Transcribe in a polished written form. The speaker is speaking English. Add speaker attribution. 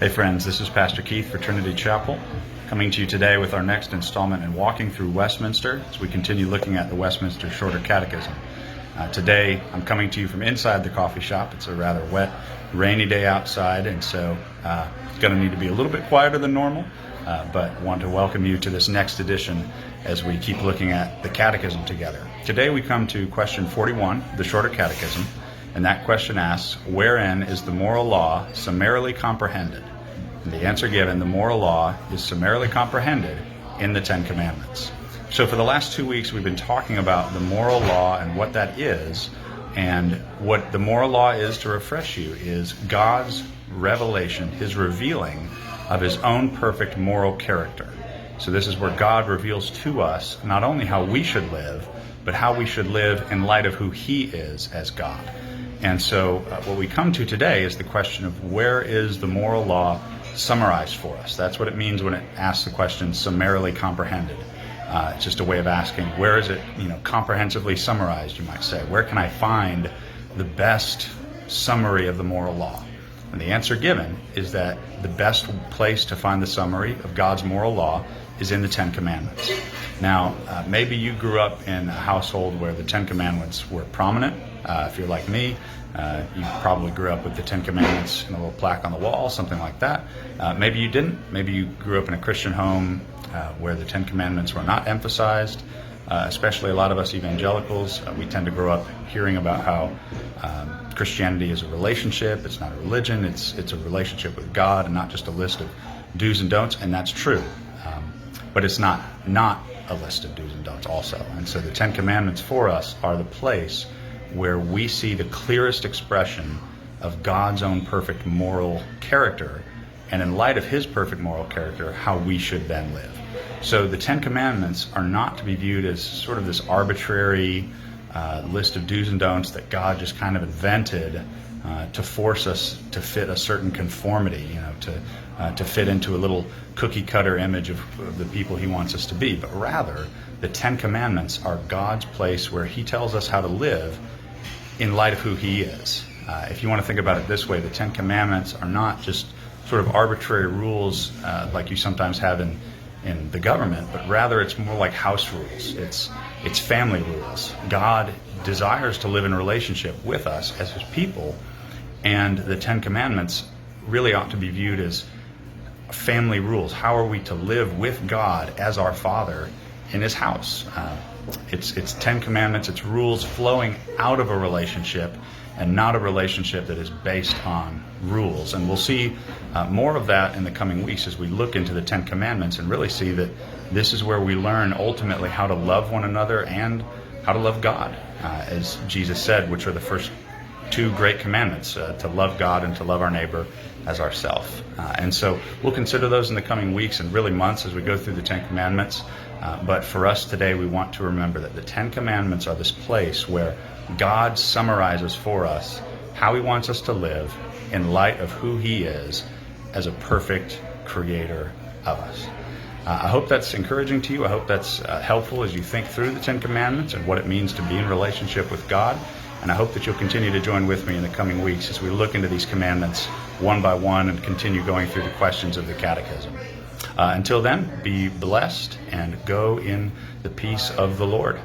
Speaker 1: Hey friends, this is Pastor Keith for Trinity Chapel, coming to you today with our next installment in Walking Through Westminster as we continue looking at the Westminster Shorter Catechism. Today I'm coming to you from inside the coffee shop. It's a rather wet, rainy day outside, and so it's going to need to be a little bit quieter than normal, but want to welcome you to this next edition as we keep looking at the Catechism together. Today we come to question 41, the Shorter Catechism. And that question asks, wherein is the moral law summarily comprehended? And the answer given, the moral law is summarily comprehended in the Ten Commandments. So for the last 2 weeks, we've been talking about the moral law and what that is. And what the moral law is, to refresh you, is God's revelation, His revealing of His own perfect moral character. So this is where God reveals to us not only how we should live, but how we should live in light of who He is as God. And so what we come to today is the question of where is the moral law summarized for us? That's what it means when it asks the question summarily comprehended. It's just a way of asking, where is it, comprehensively summarized, you might say? Where can I find the best summary of the moral law? And the answer given is that the best place to find the summary of God's moral law is in the Ten Commandments. Now, maybe you grew up in a household where the Ten Commandments were prominent. If you're like me, you probably grew up with the Ten Commandments in a little plaque on the wall, something like that. Maybe you didn't. Maybe you grew up in a Christian home where the Ten Commandments were not emphasized. Especially a lot of us evangelicals, we tend to grow up hearing about how Christianity is a relationship. It's not a religion. It's a relationship with God and not just a list of do's and don'ts, and that's true. But it's not a list of do's and don'ts also. And so the Ten Commandments for us are the place where we see the clearest expression of God's own perfect moral character, and in light of His perfect moral character, how we should then live. So the Ten Commandments are not to be viewed as sort of this arbitrary list of do's and don'ts that God just kind of invented to force us to fit a certain conformity, to fit into a little cookie-cutter image of the people He wants us to be. But rather, the Ten Commandments are God's place where He tells us how to live in light of who He is. If you want to think about it this way, the Ten Commandments are not just sort of arbitrary rules like you sometimes have in the government, but rather it's more like house rules. It's family rules. God desires to live in relationship with us as His people, and the Ten Commandments really ought to be viewed as family rules. How are we to live with God as our Father in His house? It's Ten Commandments, it's rules flowing out of a relationship and not a relationship that is based on rules. And we'll see more of that in the coming weeks as we look into the Ten Commandments and really see that this is where we learn ultimately how to love one another and how to love God, as Jesus said, which are the first two great commandments, to love God and to love our neighbor as ourself. And so we'll consider those in the coming weeks and really months as we go through the Ten Commandments. But for us today, we want to remember that the Ten Commandments are this place where God summarizes for us how He wants us to live in light of who He is as a perfect creator of us. I hope that's encouraging to you. I hope that's helpful as you think through the Ten Commandments and what it means to be in relationship with God. And I hope that you'll continue to join with me in the coming weeks as we look into these commandments one by one and continue going through the questions of the Catechism. Until then, be blessed and go in the peace of the Lord.